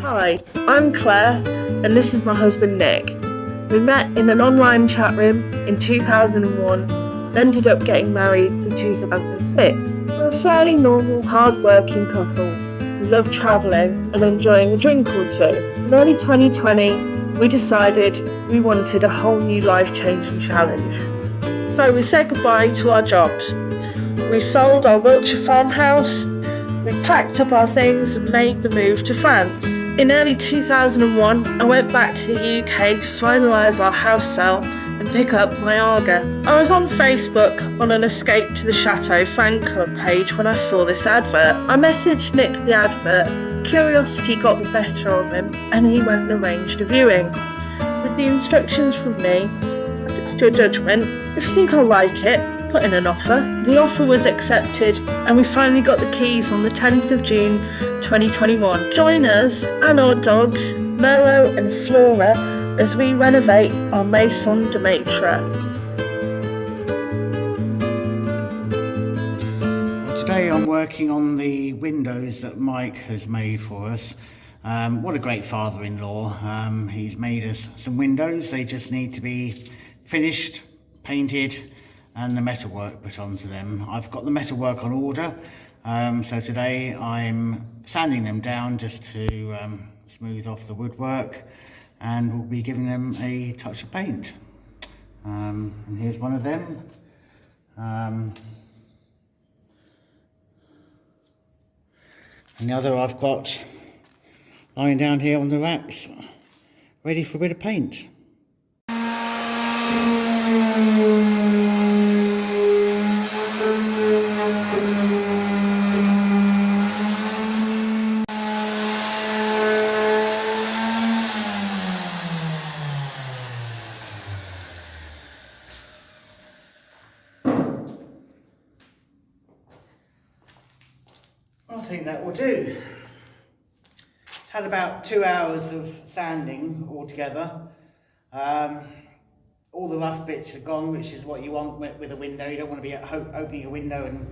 Hi, I'm Claire and this is my husband Nick. We met in an online chat room in 2001 and ended up getting married in 2006. We're a fairly normal, hard-working couple who love travelling and enjoying a drink or two. In early 2020, we decided we wanted a whole new life-changing challenge. So we said goodbye to our jobs. We sold our Wiltshire farmhouse, we packed up our things and made the move to France. In early 2001, I went back to the UK to finalise our house sale and pick up my Aga. I was on Facebook on an Escape to the Chateau fan club page when I saw this advert. I messaged Nick the advert, curiosity got the better of him and he went and arranged a viewing. With the instructions from me, to a judgment, if you think I'll like it, put in an offer. The offer was accepted and we finally got the keys on the 10th of June 2021. Join us and our dogs, Merlo and Flora, as we renovate our Maison de Maitre. Well, today I'm working on the windows that Mike has made for us. What a great father-in-law. He's made us some windows. They just need to be finished, painted, and the metalwork put onto them. I've got the metalwork on order, so today I'm sanding them down just to smooth off the woodwork, and we'll be giving them a touch of paint. And here's one of them. And the other I've got lying down here on the racks, ready for a bit of paint. I think that will do. Had about 2 hours of sanding altogether. All the rough bits are gone, which is what you want with a window. You don't want to be opening a window and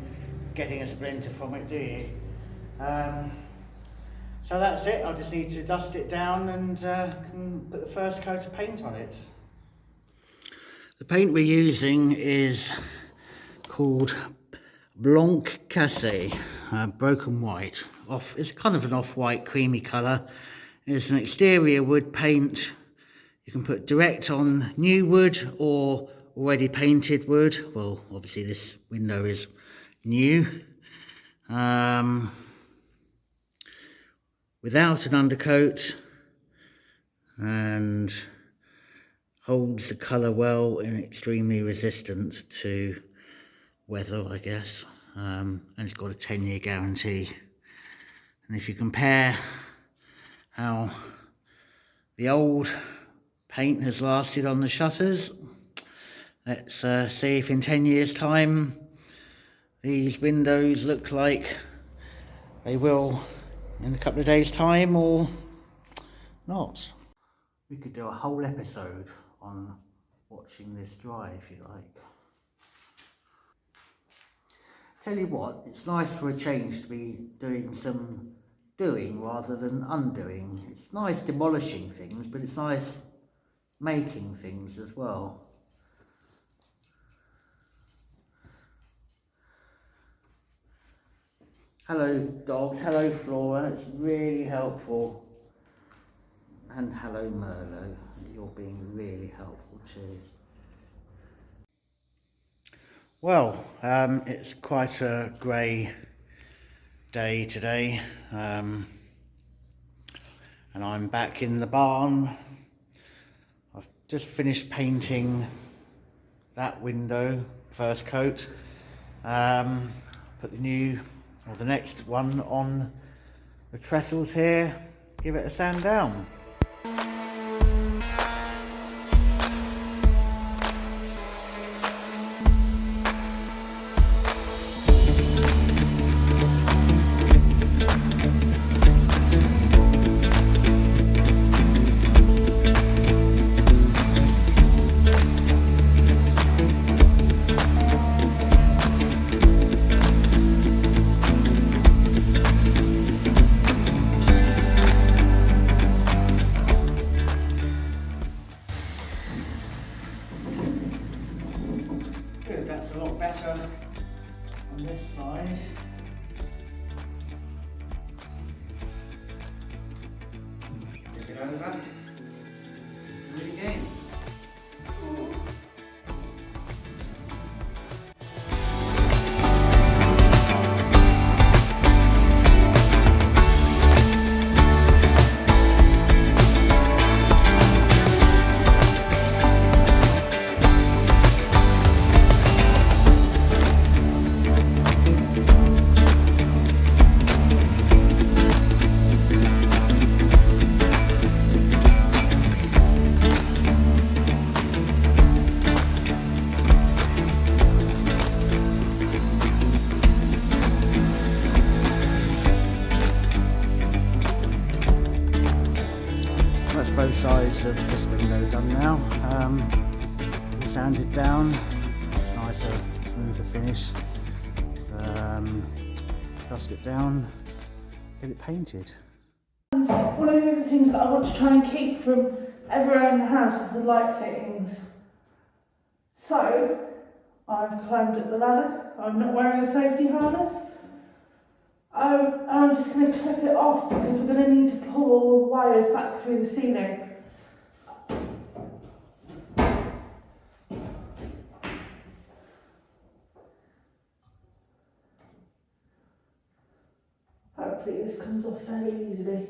getting a splinter from it, do you? So that's it. I just need to dust it down and can put the first coat of paint on it. The paint we're using is called Blanc Cassé, broken white. It's kind of an off-white creamy colour. It's an exterior wood paint. You can put direct on new wood or already painted wood. Well, obviously this window is new. Without an undercoat, and holds the colour well and extremely resistant to weather, I guess, and it's got a 10-year guarantee. And if you compare how the old paint has lasted on the shutters, let's see if in 10 years time these windows look like they will in a couple of days time or not. We could do a whole episode on watching this dry if you like. Tell you what, it's nice for a change to be doing some doing rather than undoing. It's nice demolishing things, but it's nice making things as well. Hello dogs, hello Flora, it's really helpful. And hello Merlo, you're being really helpful too. Well, it's quite a grey day today, and I'm back in the barn. I've just finished painting that window, first coat. Put the next one on the trestles here, give it a sand down. over. Do it again. That's both sides of this window done now. Sanded down, it's nicer, smoother finish. Dust it down, get it painted. One of the other things that I want to try and keep from everywhere in the house is the light fittings. So, I've climbed up the ladder, I'm not wearing a safety harness. I'm just going to clip it off because we're going to need to pull all the wires back through the ceiling. Hopefully this comes off fairly easily.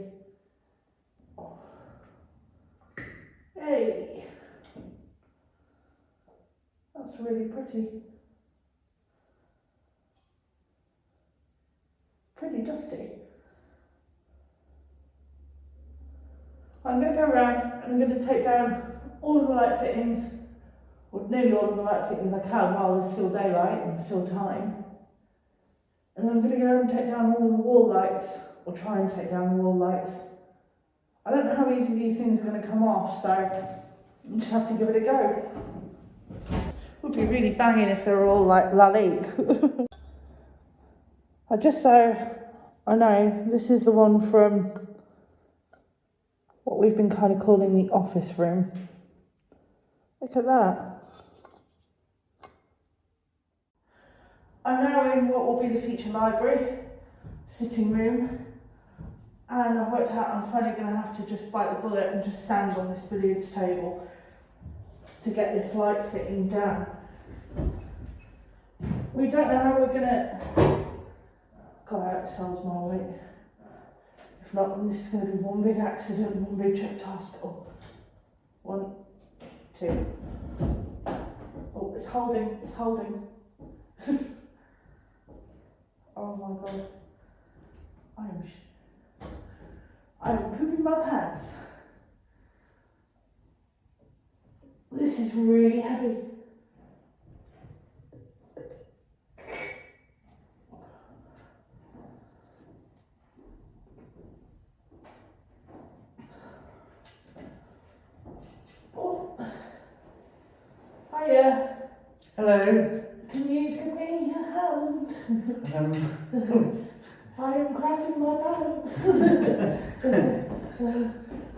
Hey! That's really pretty. Pretty dusty. I'm going to go around and I'm going to take down all of the light fittings, or nearly all of the light fittings I can while there's still daylight and still time. And I'm going to go and take down all the wall lights, or try and take down the wall lights. I don't know how easy these things are going to come off, so you just have to give it a go. Would be really banging if they were all like Lalique. Just so I know, this is the one from what we've been kind of calling the office room. Look at that. I'm now in what will be the feature library, sitting room, and I've worked out I'm finally going to have to just bite the bullet and just stand on this billiards table to get this light fitting down. We don't know how we're going to... God, I hope it sounds my weight. If not, then this is going to be one big accident, one big trip to hospital. 1, 2. Oh, it's holding, it's holding. Oh my God. I'm pooping my pants. This is really heavy. Oh. Hiya. Hello. Can you give me a hand? I am crapping my pants.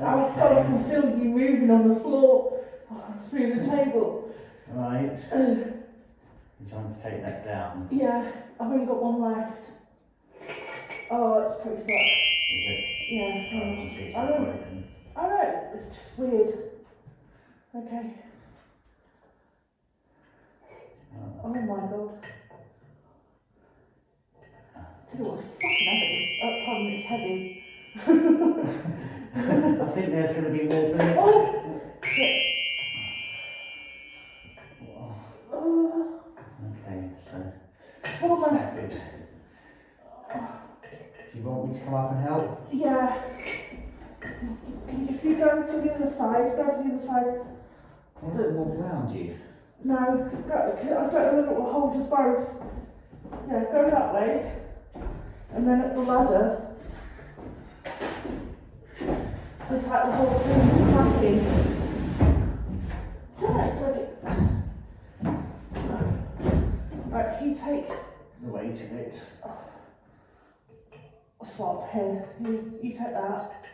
I can feel you moving on the floor through the table. Right. You're trying to take that down. Yeah, I've only got one left. Oh, it's pretty fucked. Is it? Yeah. I don't. I know, it's just weird. Okay. Oh my God. Tell you what, it's fucking heavy. Oh, pardon, it's heavy. I think there's going to be more bits. Oh! Shit. Okay, so. Someone. Good. Do you want me to come up and help? Yeah. If you go to the other side, go to the other side. I want to walk around you. No, go, I don't know if it will hold us both. Yeah, go that way. And then at the ladder, it's like the whole thing's cracking. I don't know, it's like... Right, if you take... The weight of it. Swap here. You take that.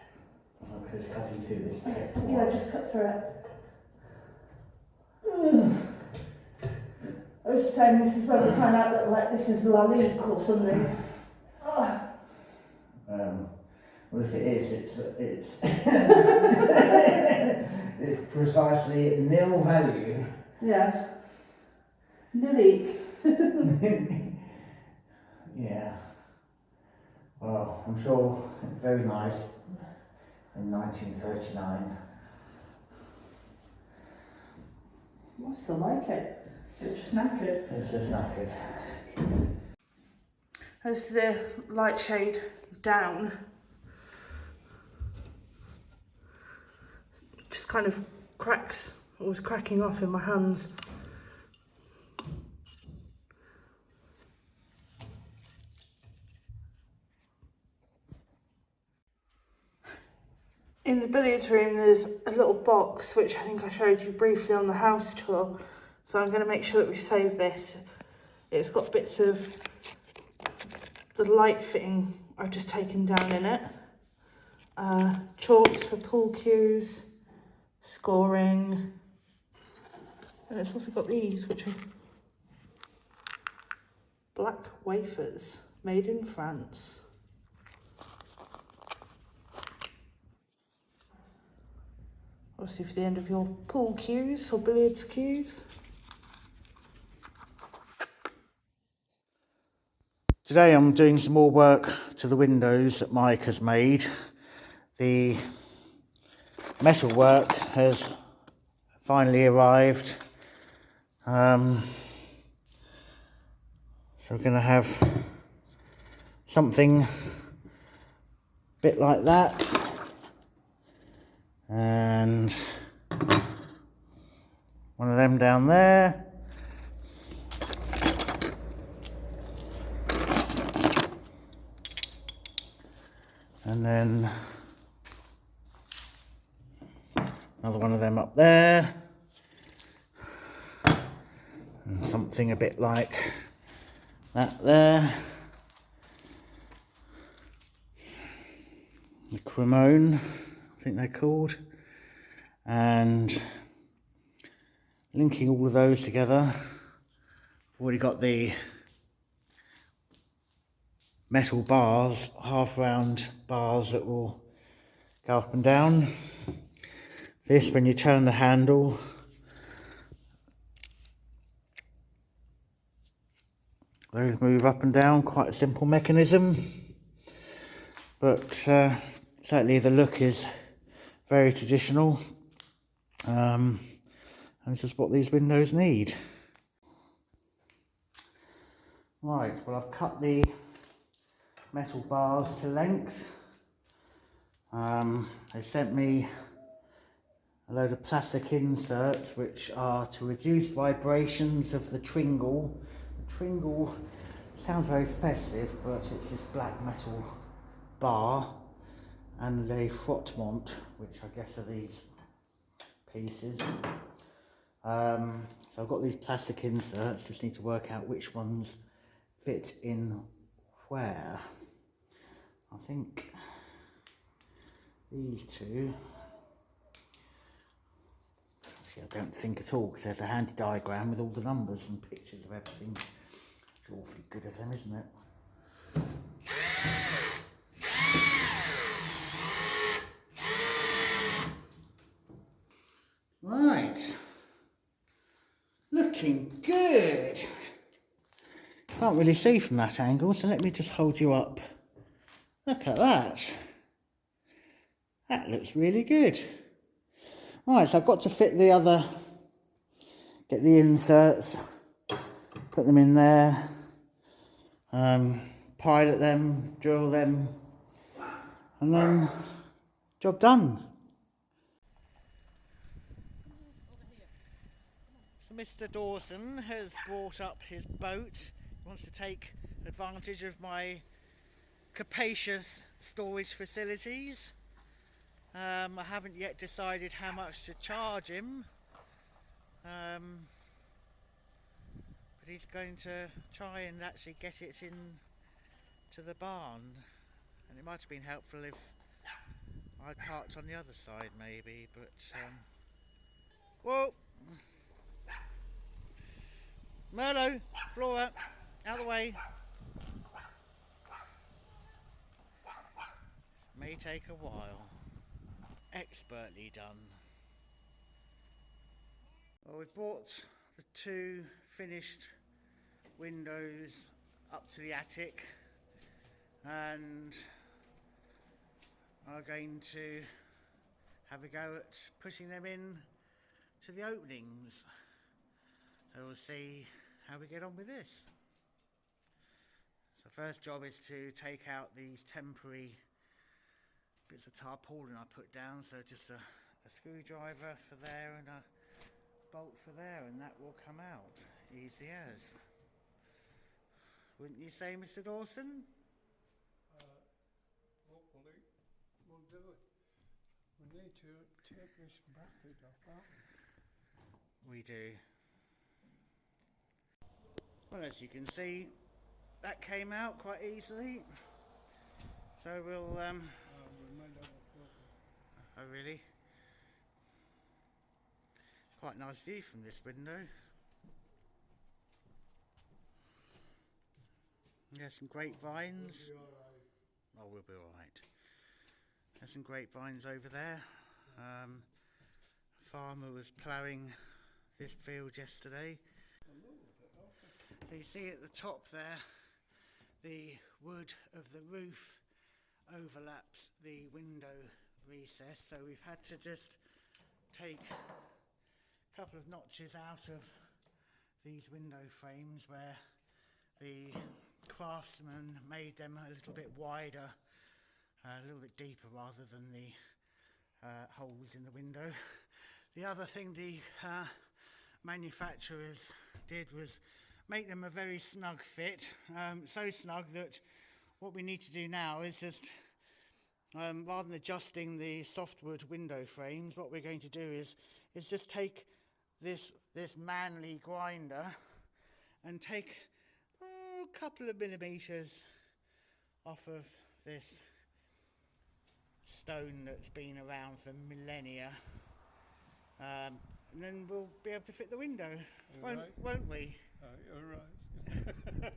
Okay, it's cutting through this bit. Yeah, just cut through it. I was just saying this is where we find out that like this is Lalique or something. Well, if it is, it's it's precisely nil value. Yes. Nilly. Yeah. Well, I'm sure it's very nice in 1939. I still like it. It's just knackered. It's just knackered. As the light shade down, just kind of cracks, or was cracking off in my hands. In the billiards room, there's a little box, which I think I showed you briefly on the house tour. So I'm going to make sure that we save this. It's got bits of the light fitting I've just taken down in it. Chalks for pool cues, scoring. And it's also got these, which are black wafers, made in France. Obviously for the end of your pool cues or billiards cues. Today I'm doing some more work to the windows that Mike has made. The metal work has finally arrived. So we're going to have something a bit like that. And one of them down there. And then another one of them up there. And something a bit like that there. The Cremone, I think they're called. And linking all of those together, I've already got the metal bars, half round bars that will go up and down. This, when you turn the handle, those move up and down, quite a simple mechanism, but certainly the look is very traditional, and this is what these windows need. Right, well, I've cut the metal bars to length. They sent me a load of plastic inserts which are to reduce vibrations of the tringle. The tringle sounds very festive, but it's this black metal bar, and a frottement, which I guess are these pieces. So I've got these plastic inserts, just need to work out which ones fit in where. I think these two. Actually, I don't think at all, because there's a handy diagram with all the numbers and pictures of everything. It's awfully good of them, isn't it? Right. Looking good. Can't really see from that angle, so let me just hold you up. Look at that. That looks really good. Right, so I've got to fit the other, get the inserts, put them in there, pilot them, drill them, and then job done. So Mr. Dawson has brought up his boat. He wants to take advantage of my capacious storage facilities. I haven't yet decided how much to charge him, but he's going to try and actually get it in to the barn, and it might have been helpful if I'd parked on the other side maybe, but whoa! Merlo, Flora, out of the way. may take a while. Expertly done. Well, we've brought the two finished windows up to the attic and are going to have a go at pushing them in to the openings. So we'll see how we get on with this. So first job is to take out these temporary bits of tarpaulin I put down, so just a screwdriver for there and a bolt for there, and that will come out easy as. Wouldn't you say, Mr. Dawson? Hopefully we'll do it. We need to take this bracket off, aren't we? We do. Well, as you can see, that came out quite easily. So we'll We might have a problem. oh really? Quite a nice view from this window. There's some grapevines. We'll be all right. Oh, we'll be alright. There's some grapevines over there. Farmer was ploughing this field yesterday. So you see at the top there, the wood of the roof overlaps the window recess, so we've had to just take a couple of notches out of these window frames where the craftsman made them a little bit wider, a little bit deeper rather than the holes in the window. The other thing the manufacturers did was make them a very snug fit, so snug that what we need to do now is just, rather than adjusting the softwood window frames, what we're going to do is just take this manly grinder and take a couple of millimetres off of this stone that's been around for millennia, and then we'll be able to fit the window, won't we? You're right.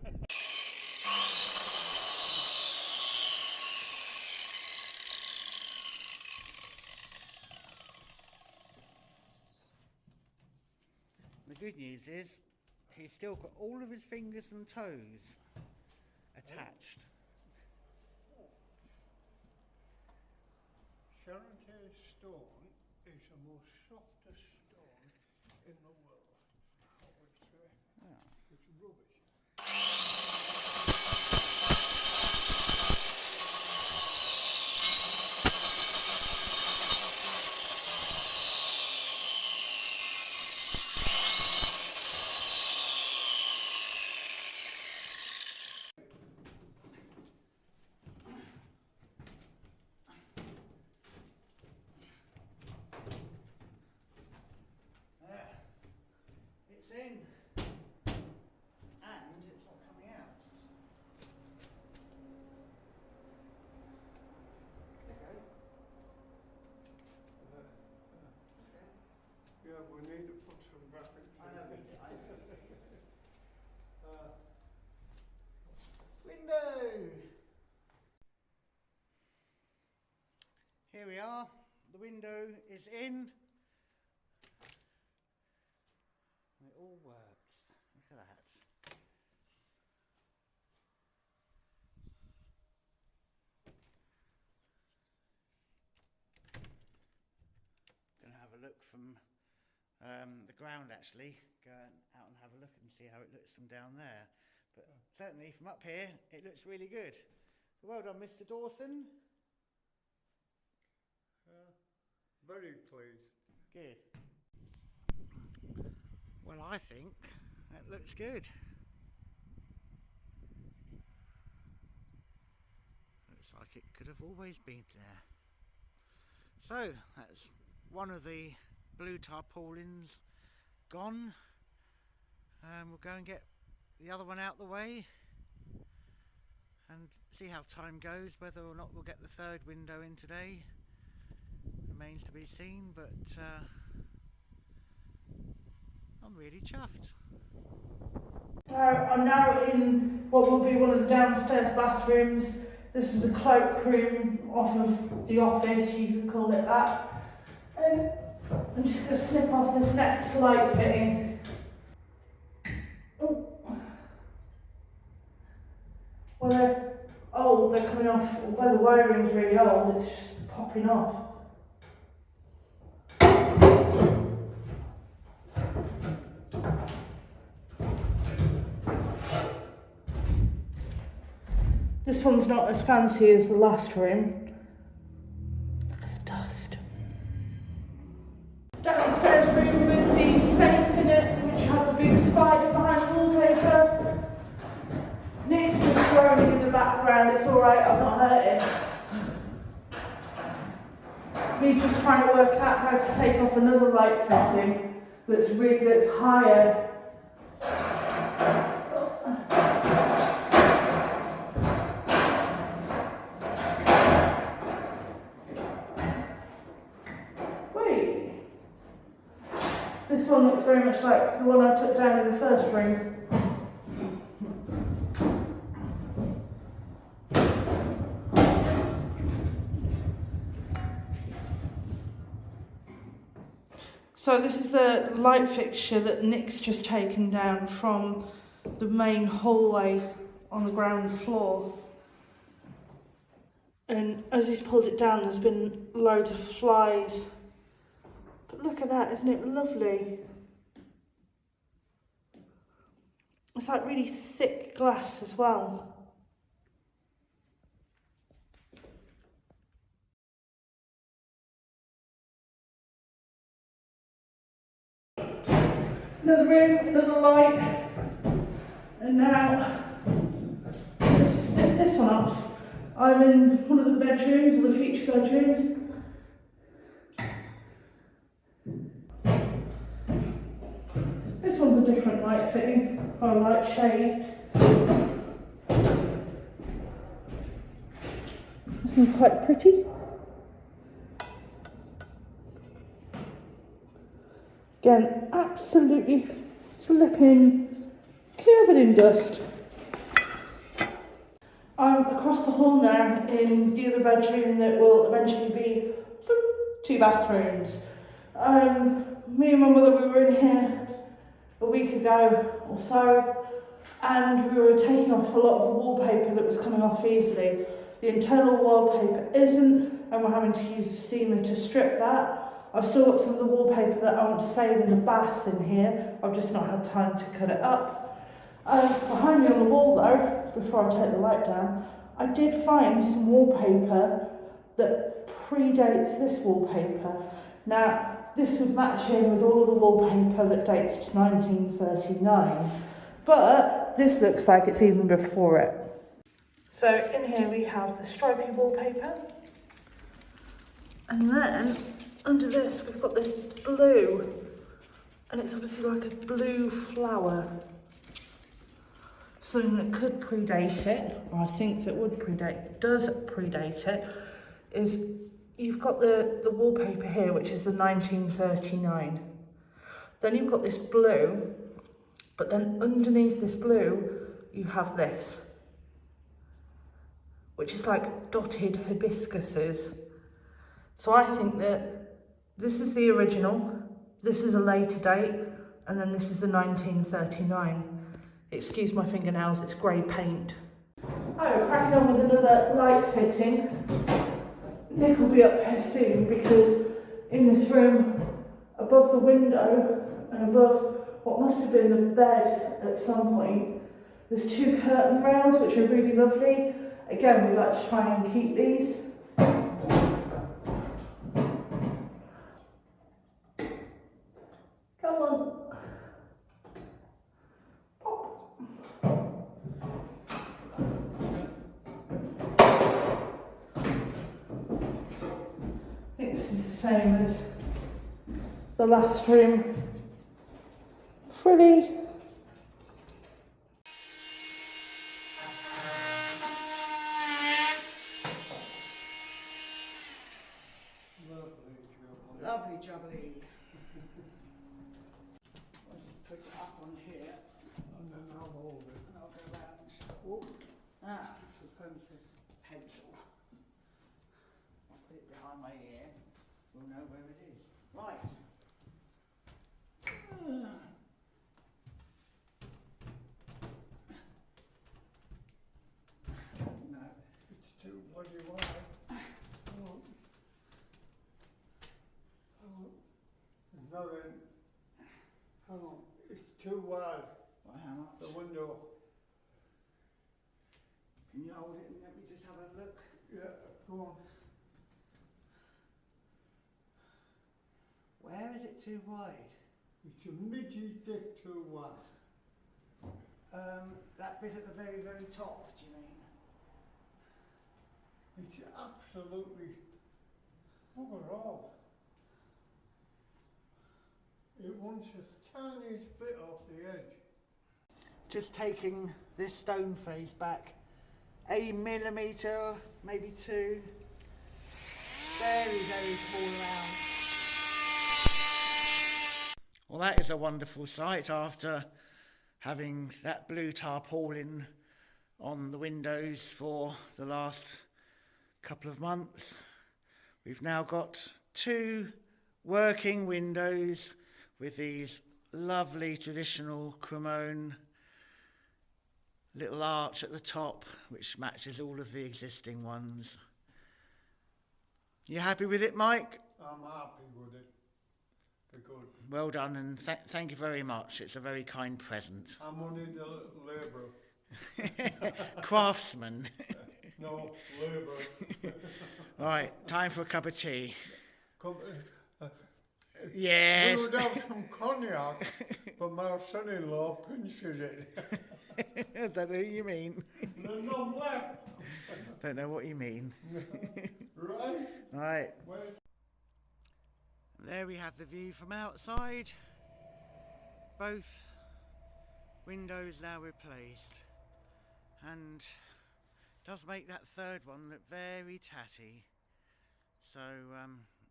The good news is he's still got all of his fingers and toes attached. Charente stone is the most softest stone in the world, I would say. Yeah. It's rubbish. There, it's in, and it's not coming out. Okay. Yeah, we need to put some brackets I in know, it. Window! Here we are, the window is in. And it all works. Look at that. Going to have a look from the ground actually. Go out and have a look and see how it looks from down there. But certainly from up here, it looks really good. So well done, Mr. Dawson. Very pleased. Good. Well, I think that looks good. Looks like it could have always been there. So, that's one of the blue tarpaulins gone. We'll go and get the other one out the way and see how time goes, whether or not we'll get the third window in today. Remains to be seen, but I'm really chuffed. So I'm now in what will be one of the downstairs bathrooms. This was a cloakroom off of the office, you could call it that. And I'm just going to snip off this next light fitting. Oh. Well, they're old, they're coming off, well, the wiring's really old, it's just popping off. This one's not as fancy as the last room. Look at the dust. Downstairs room with the safe in it, which had the big spider behind the wallpaper. Nick's just groaning in the background, it's alright, I'm not hurting. He's just trying to work out how to take off another light fitting that's higher. This one looks very much like the one I took down in the first room. So this is the light fixture that Nick's just taken down from the main hallway on the ground floor. And as he's pulled it down, there's been loads of flies. But look at that, isn't it lovely? It's like really thick glass as well. Another room, another light. And now, let's snip this one off. I'm in one of the bedrooms, or the feature bedrooms. This one's a different light fitting, or a light shade. This one's quite pretty. Again, absolutely flipping covered in dust. I'm across the hall now in the other bedroom that will eventually be 2 bathrooms. Me and my mother, we were in here a week ago or so, and we were taking off a lot of the wallpaper that was coming off easily. The internal wallpaper isn't, and we're having to use a steamer to strip that. I've still got some of the wallpaper that I want to save in the bath in here. I've just not had time to cut it up. Behind me on the wall though, before I take the light down, I did find some wallpaper that predates this wallpaper. Now, this would match in with all of the wallpaper that dates to 1939, but this looks like it's even before it. So in here we have the stripy wallpaper, and then under this we've got this blue, and it's obviously like a blue flower. Something that could predate it, or I think that does predate it, is you've got the wallpaper here, which is the 1939. Then you've got this blue, but then underneath this blue, you have this, which is like dotted hibiscuses. So I think that this is the original, this is a later date, and then this is the 1939. Excuse my fingernails, it's grey paint. Oh, we're cracking on with another light fitting. Nick will be up here soon because in this room, above the window and above what must have been the bed at some point, there's 2 curtain rails which are really lovely. Again, we like to try and keep these. Come on. Same as the last room. Frilly. Lovely jubbly. I'll just put it up on here. And then I'll hold it. And I'll go round. Oh, ah, It's a pencil. pencil. here, we'll know where it is. Right. No. It's too bloody wide. Oh. Oh. There's nothing. Hang on. It's too wide. Well, how much? The window. Can you hold it and let me just have a look? Yeah, go on. Where is it too wide? It's a midgy bit too wide. That bit at the very, very top, do you mean? It's absolutely bugger all. It wants the tiniest bit off the edge. Just taking this stone face back a millimetre, maybe two. Very, very small amount. Well, that is a wonderful sight after having that blue tarpaulin on the windows for the last couple of months. We've now got 2 working windows with these lovely traditional Cremone little arch at the top, which matches all of the existing ones. You happy with it, Mike? I'm happy with it. Because Well done, and thank you very much. It's a very kind present. I'm only the labourer. Craftsman. No, labourer. Right, time for a cup of tea. Come, Yes. we would have some cognac, but my son-in-law pinches it. I don't know what you mean. There's none left. Don't know what you mean. Right? Right. Well, There we have the view from outside. Both windows now replaced, and does make that third one look very tatty. So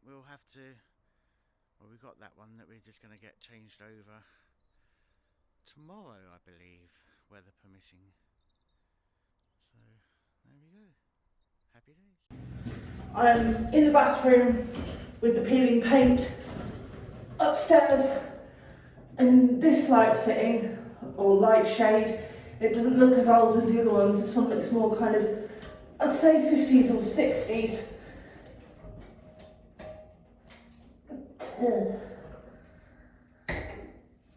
we'll have to, well, we've got that one that we're just going to get changed over tomorrow, I believe, weather permitting. So there we go. Happy days. I'm in the bathroom with the peeling paint. Upstairs, and this light fitting, or light shade, it doesn't look as old as the other ones. This one looks more kind of, I'd say 50s or 60s.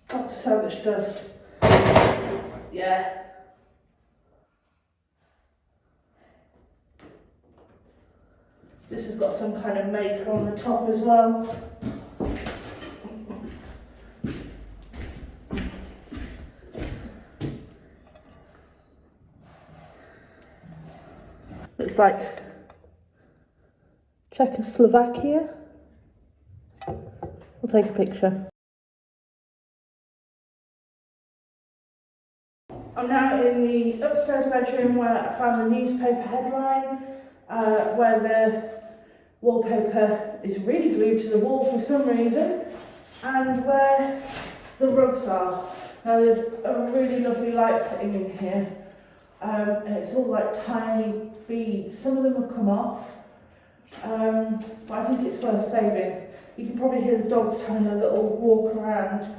Oh, so much dust. Yeah. This has got some kind of maker on the top as well. Looks like Czechoslovakia. We'll take a picture. I'm now in the upstairs bedroom where I found the newspaper headline, where the wallpaper is really glued to the wall for some reason, and where the rugs are. Now there's a really lovely light fitting in here, and it's all like tiny beads. Some of them have come off, but I think it's worth saving. You can probably hear the dogs having a little walk around.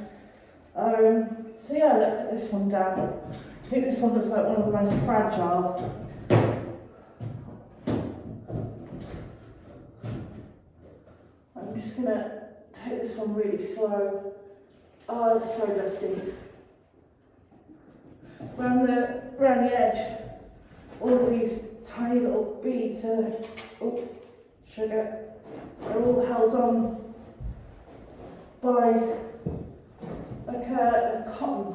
So yeah, let's get this one down. I think this one looks like one of the most fragile. I'm just gonna take this one really slow. Oh, it's so dusty. Around the edge, all of these tiny little beads are, oh, sugar, they're all held on by like a cotton.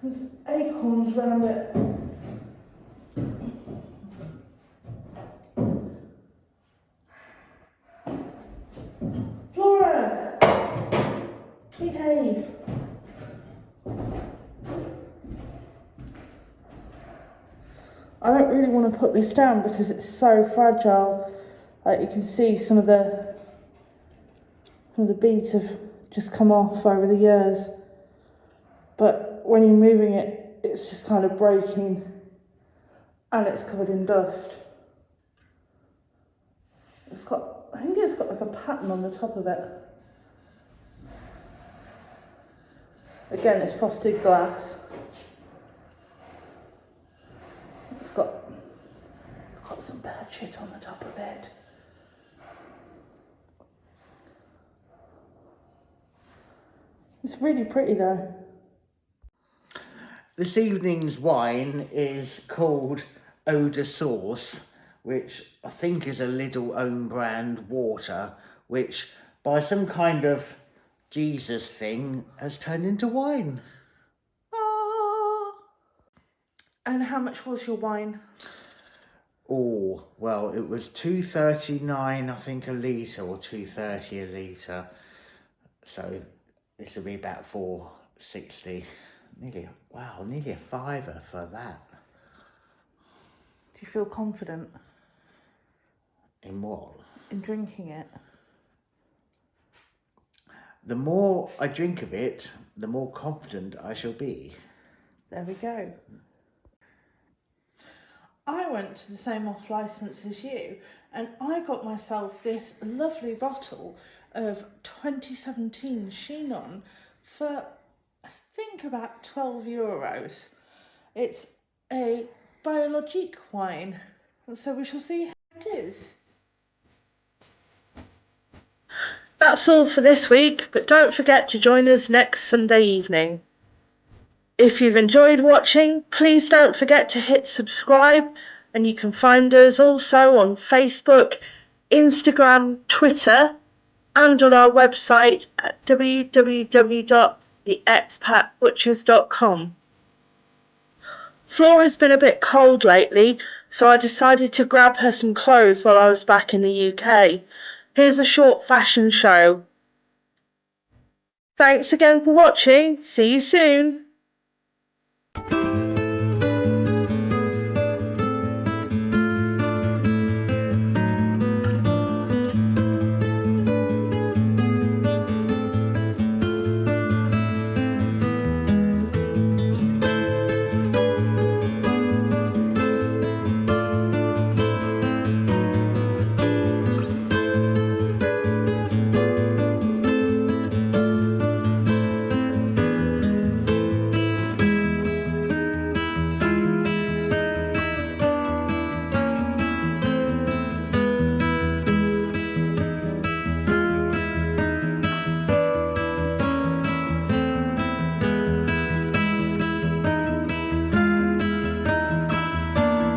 There's acorns around it. Flora! Behave. I don't really want to put this down because it's so fragile. Like you can see some of the beads have just come off over the years. But but when you're moving it, it's just kind of breaking and it's covered in dust. I think it's got like a pattern on the top of it. Again, it's frosted glass. It's got some bad shit on the top of it. It's really pretty though. This evening's wine is called Eau de Source, which I think is a Lidl own brand water, which by some kind of Jesus thing has turned into wine. Ah. And how much was your wine? Oh, well, it was $2.39, I think, a litre, or $2.30 a litre. So this will be about $4.60. Nearly a fiver for that. Do you feel confident In what? in drinking it? The more I drink of it, the more confident I shall be. There we go. I went to the same off licence as you, and I got myself this lovely bottle of 2017 Chinon for, I think, about €12. It's a biologique wine, so we shall see how it is. That's all for this week, but don't forget to join us next Sunday evening. If you've enjoyed watching, please don't forget to hit subscribe, and you can find us also on Facebook, Instagram, Twitter, and on our website at www.theexpatbutchers.com. Flora's been a bit cold lately, so I decided to grab her some clothes while I was back in the UK. Here's a short fashion show. Thanks again for watching. See you soon.